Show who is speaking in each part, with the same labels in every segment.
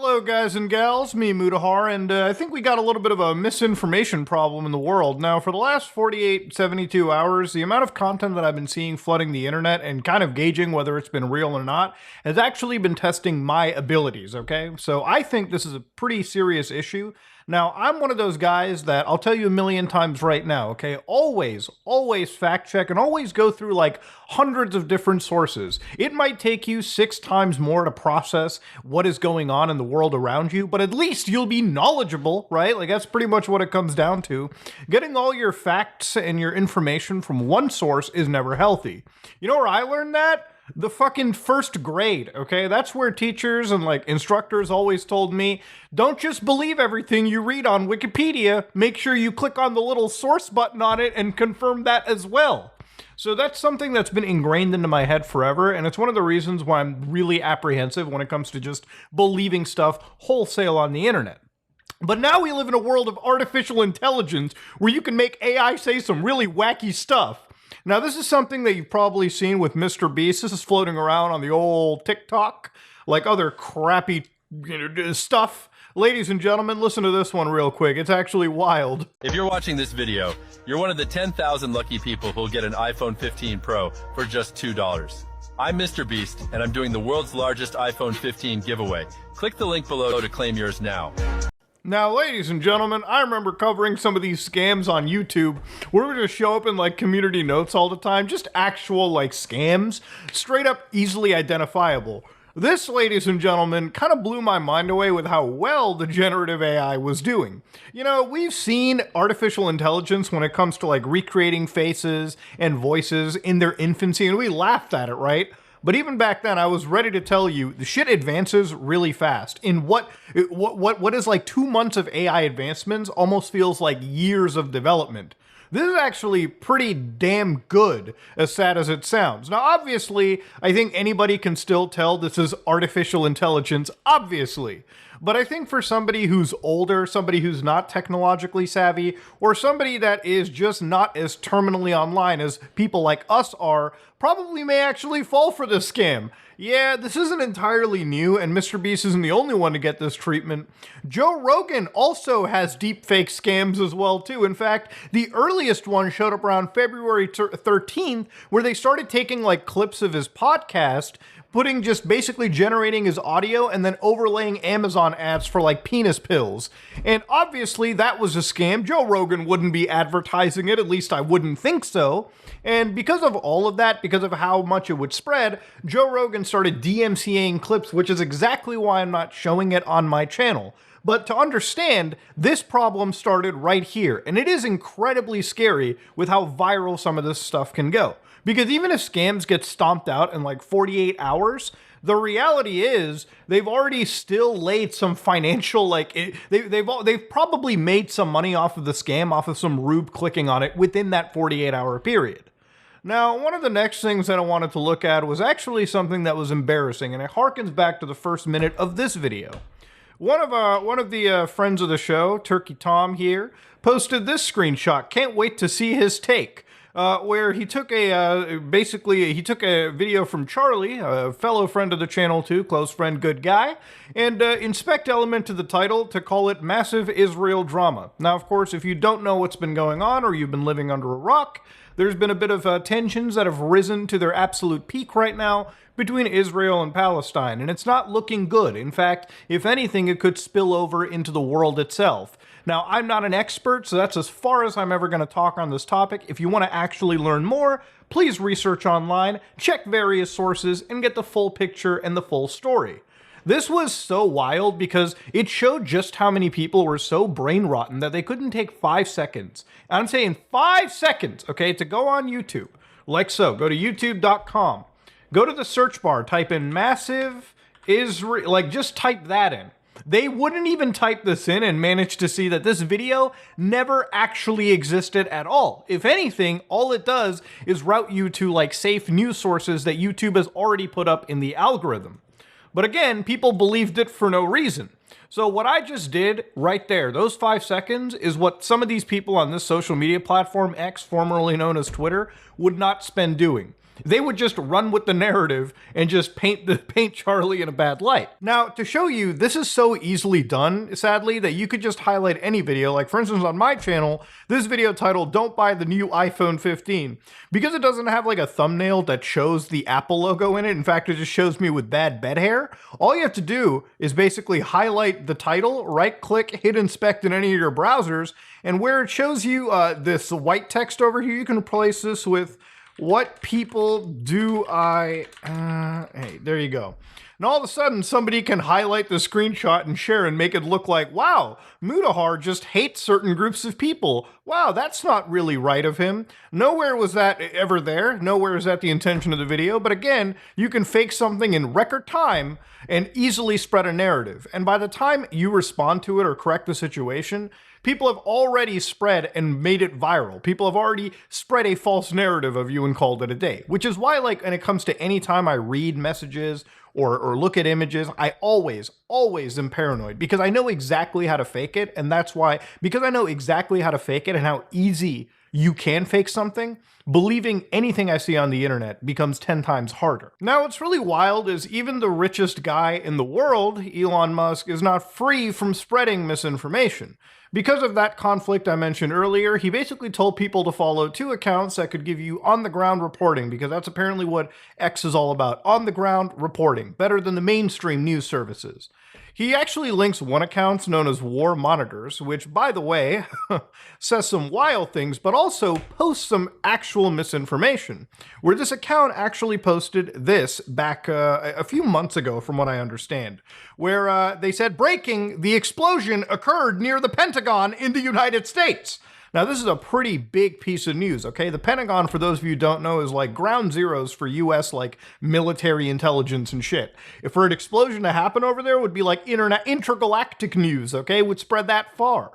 Speaker 1: Hello, guys and gals, me Mutahar, and I think we got a little bit of a misinformation problem in the world. Now, for the last 48, 72 hours, the amount of content that I've been seeing flooding the internet and kind of gauging whether it's been real or not has actually been testing my abilities, okay? So I think this is a pretty serious issue. Now, I'm one of those guys that I'll tell you a million times right now, okay? Always fact check and always go through like hundreds of different sources. It might take you 6 times more to process what is going on in the world around you, but at least you'll be knowledgeable, right? Like that's pretty much what it comes down to. Getting all your facts and your information from one source is never healthy. You know where I learned that? The fucking first grade, okay? That's where teachers and like instructors always told me, don't just believe everything you read on Wikipedia. Make sure you click on the little source button on it and confirm that as well. So that's something that's been ingrained into my head forever, and it's one of the reasons why I'm really apprehensive when it comes to just believing stuff wholesale on the internet. But now we live in a world of artificial intelligence where you can make AI say some really wacky stuff. Now, this is something that you've probably seen with Mr. Beast. This is floating around on the old TikTok, like other crappy stuff. Ladies and gentlemen, listen to this one real quick. It's actually wild.
Speaker 2: If you're watching this video, you're one of the 10,000 lucky people who'll get an iPhone 15 Pro for just $2. I'm Mr. Beast, and I'm doing the world's largest iPhone 15 giveaway. Click the link below to claim yours now.
Speaker 1: Now, ladies and gentlemen, I remember covering some of these scams on YouTube where we just show up in like community notes all the time, just actual like scams, straight up easily identifiable. This, ladies and gentlemen, kind of blew my mind away with how well the generative AI was doing. You know, we've seen artificial intelligence when it comes to like recreating faces and voices in their infancy, and we laughed at it, right? But even back then, I was ready to tell you, the shit advances really fast. In what is like 2 months of AI advancements almost feels like years of development. This is actually pretty damn good, as sad as it sounds. Now, obviously, I think anybody can still tell this is artificial intelligence, obviously. But I think for somebody who's older, somebody who's not technologically savvy, or somebody that is just not as terminally online as people like us are, probably may actually fall for this scam. Yeah, this isn't entirely new, and Mr. Beast isn't the only one to get this treatment. Joe Rogan also has deepfake scams as well, too. In fact, the earliest one showed up around February 13th, where they started taking like clips of his podcast, just basically generating his audio and then overlaying Amazon ads for like penis pills. And obviously that was a scam. Joe Rogan wouldn't be advertising it, at least I wouldn't think so. And because of all of that, because of how much it would spread, Joe Rogan started DMCAing clips, which is exactly why I'm not showing it on my channel. But to understand, this problem started right here, and it is incredibly scary with how viral some of this stuff can go. Because even if scams get stomped out in like 48 hours, the reality is they've already still laid some financial, they've probably made some money off of the scam, off of some rube clicking on it within that 48-hour period. Now, one of the next things that I wanted to look at was actually something that was embarrassing, and it harkens back to the first minute of this video. One of the friends of the show, Turkey Tom here, posted this screenshot. Can't wait to see his take. Where he took a video from Charlie, a fellow friend of the channel too, close friend, good guy, and inspect element to the title to call it Massive Israel Drama. Now, of course, if you don't know what's been going on or you've been living under a rock, there's been a bit of tensions that have risen to their absolute peak right now between Israel and Palestine, and it's not looking good. In fact, if anything, it could spill over into the world itself. Now, I'm not an expert, so that's as far as I'm ever going to talk on this topic. If you want to actually learn more, please research online, check various sources, and get the full picture and the full story. This was so wild because it showed just how many people were so brain rotten that they couldn't take 5 seconds. I'm saying 5 seconds, okay, to go on YouTube. Like so, go to youtube.com. Go to the search bar, type in Massive Israel, just type that in. They wouldn't even type this in and manage to see that this video never actually existed at all. If anything, all it does is route you to like safe news sources that YouTube has already put up in the algorithm. But again, people believed it for no reason. So what I just did right there, those 5 seconds, is what some of these people on this social media platform, X, formerly known as Twitter, would not spend doing. They would just run with the narrative and just paint Charlie in a bad light. Now, to show you, this is so easily done, sadly, that you could just highlight any video. Like, for instance, on my channel, this video titled, "Don't Buy the New iPhone 15." Because it doesn't have like a thumbnail that shows the Apple logo in it, in fact, it just shows me with bad bed hair, all you have to do is basically highlight the title, right-click, hit inspect in any of your browsers, and where it shows you this white text over here, you can replace this with "What people do I..." Hey, there you go. And all of a sudden, somebody can highlight the screenshot and share and make it look like, wow, Mutahar just hates certain groups of people. Wow, that's not really right of him. Nowhere was that ever there. Nowhere is that the intention of the video. But again, you can fake something in record time and easily spread a narrative. And by the time you respond to it or correct the situation, people have already spread and made it viral. People have already spread a false narrative of you and called it a day. Which is why, like, when it comes to any time I read messages or look at images, I always am paranoid because I know exactly how to fake it. And that's why, because I know exactly how to fake it and how easy you can fake something, believing anything I see on the internet becomes 10 times harder. Now, what's really wild is even the richest guy in the world, Elon Musk, is not free from spreading misinformation. Because of that conflict I mentioned earlier, he basically told people to follow 2 accounts that could give you on-the-ground reporting, because that's apparently what X is all about, on-the-ground reporting, better than the mainstream news services. He actually links one account known as War Monitors, which, by the way, says some wild things, but also posts some actual misinformation, where this account actually posted this back a few months ago, from what I understand, where they said, "Breaking, the explosion occurred near the Pentagon in the United States." Now, this is a pretty big piece of news, okay? The Pentagon, for those of you who don't know, is like ground zeros for US, like, military intelligence and shit. If for an explosion to happen over there, it would be like intergalactic news, okay? Would spread that far.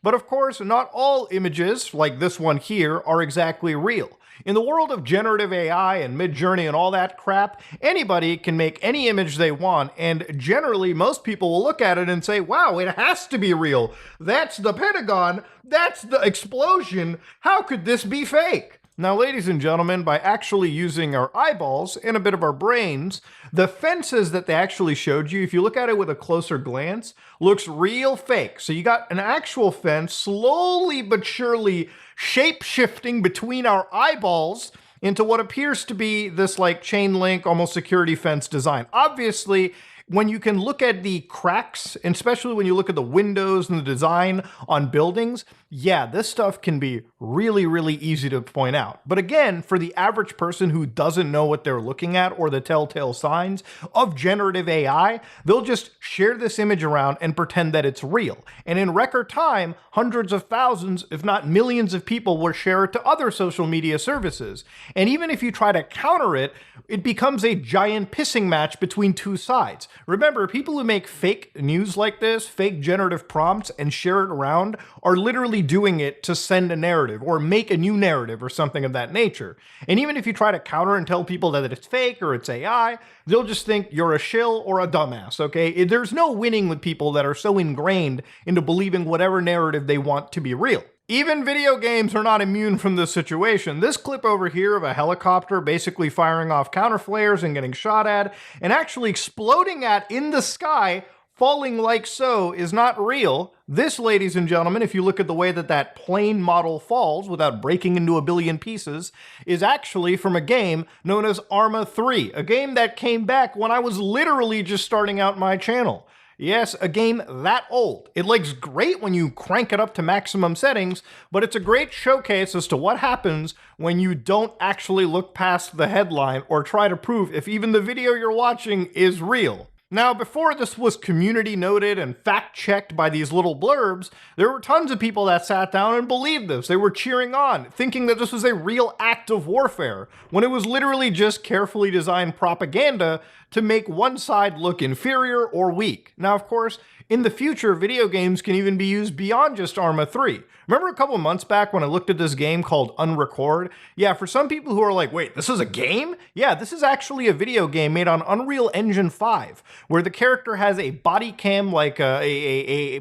Speaker 1: But of course, not all images, like this one here, are exactly real. In the world of generative AI and Midjourney and all that crap, anybody can make any image they want, and generally most people will look at it and say, wow, it has to be real. That's the Pentagon. That's the explosion. How could this be fake? Now, ladies and gentlemen, by actually using our eyeballs and a bit of our brains, the fences that they actually showed you, if you look at it with a closer glance, looks real fake. So you got an actual fence slowly but surely shape-shifting between our eyeballs into what appears to be this like chain link, almost security fence design. Obviously, when you can look at the cracks, and especially when you look at the windows and the design on buildings, yeah, this stuff can be really, really easy to point out. But again, for the average person who doesn't know what they're looking at or the telltale signs of generative AI, they'll just share this image around and pretend that it's real. And in record time, hundreds of thousands, if not millions of people will share it to other social media services. And even if you try to counter it, it becomes a giant pissing match between 2 sides. Remember, people who make fake news like this, fake generative prompts, and share it around are literally doing it to send a narrative or make a new narrative or something of that nature. And even if you try to counter and tell people that it's fake or it's AI, they'll just think you're a shill or a dumbass, okay? There's no winning with people that are so ingrained into believing whatever narrative they want to be real. Even video games are not immune from this situation. This clip over here of a helicopter basically firing off counter flares and getting shot at, and actually exploding at in the sky, falling like so, is not real. This, ladies and gentlemen, if you look at the way that that plane model falls without breaking into a billion pieces, is actually from a game known as Arma 3, a game that came back when I was literally just starting out my channel. Yes, a game that old. It looks great when you crank it up to maximum settings, but it's a great showcase as to what happens when you don't actually look past the headline or try to prove if even the video you're watching is real. Now, before this was community noted and fact-checked by these little blurbs, there were tons of people that sat down and believed this. They were cheering on, thinking that this was a real act of warfare, when it was literally just carefully designed propaganda to make one side look inferior or weak. Now, of course, in the future, video games can even be used beyond just Arma 3. Remember a couple months back when I looked at this game called Unrecord? Yeah, for some people who are like, wait, this is a game? Yeah, this is actually a video game made on Unreal Engine 5, where the character has a body cam like a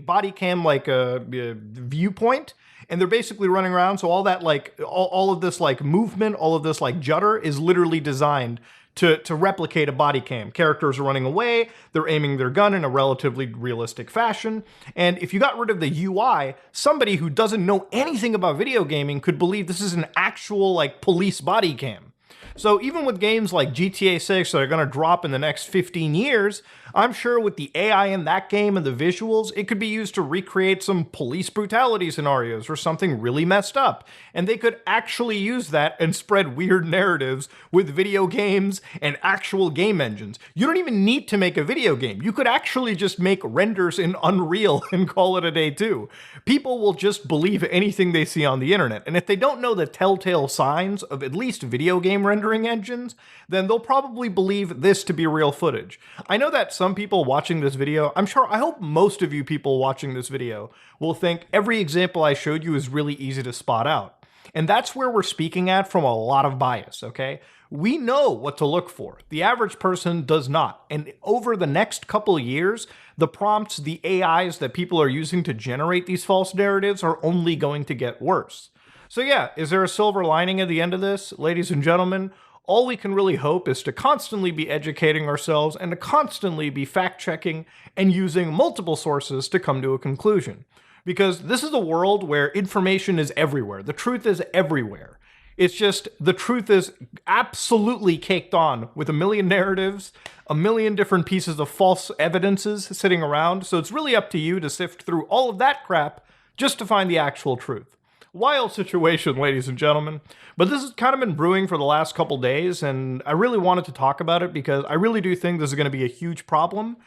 Speaker 1: viewpoint, and they're basically running around. So all that like all of this like movement, all of this like judder is literally designed to replicate a body cam. Characters are running away, they're aiming their gun in a relatively realistic fashion, and if you got rid of the UI, somebody who doesn't know anything about video gaming could believe this is an actual like police body cam. So even with games like GTA 6 that are going to drop in the next 15 years, I'm sure with the AI in that game and the visuals, it could be used to recreate some police brutality scenarios or something really messed up. And they could actually use that and spread weird narratives with video games and actual game engines. You don't even need to make a video game. You could actually just make renders in Unreal and call it a day too. People will just believe anything they see on the internet. And if they don't know the telltale signs of at least video game rendering engines, then they'll probably believe this to be real footage. I know that some people watching this video, I hope most of you people watching this video will think every example I showed you is really easy to spot out. And that's where we're speaking at from a lot of bias, okay? We know what to look for. The average person does not. And over the next couple years, the prompts, the AIs that people are using to generate these false narratives are only going to get worse. So yeah, is there a silver lining at the end of this? Ladies and gentlemen, all we can really hope is to constantly be educating ourselves and to constantly be fact-checking and using multiple sources to come to a conclusion. Because this is a world where information is everywhere. The truth is everywhere. It's just the truth is absolutely caked on with a million narratives, a million different pieces of false evidences sitting around. So it's really up to you to sift through all of that crap just to find the actual truth. Wild situation, ladies and gentlemen. But this has kind of been brewing for the last couple days, and I really wanted to talk about it because I really do think this is going to be a huge problem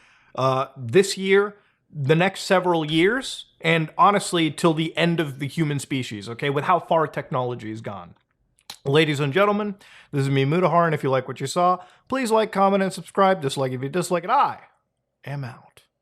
Speaker 1: this year, the next several years, and honestly, till the end of the human species, okay, with how far technology has gone. Ladies and gentlemen, this is me, Mutahar, and if you like what you saw, please like, comment, and subscribe. Dislike if you dislike it. I am out.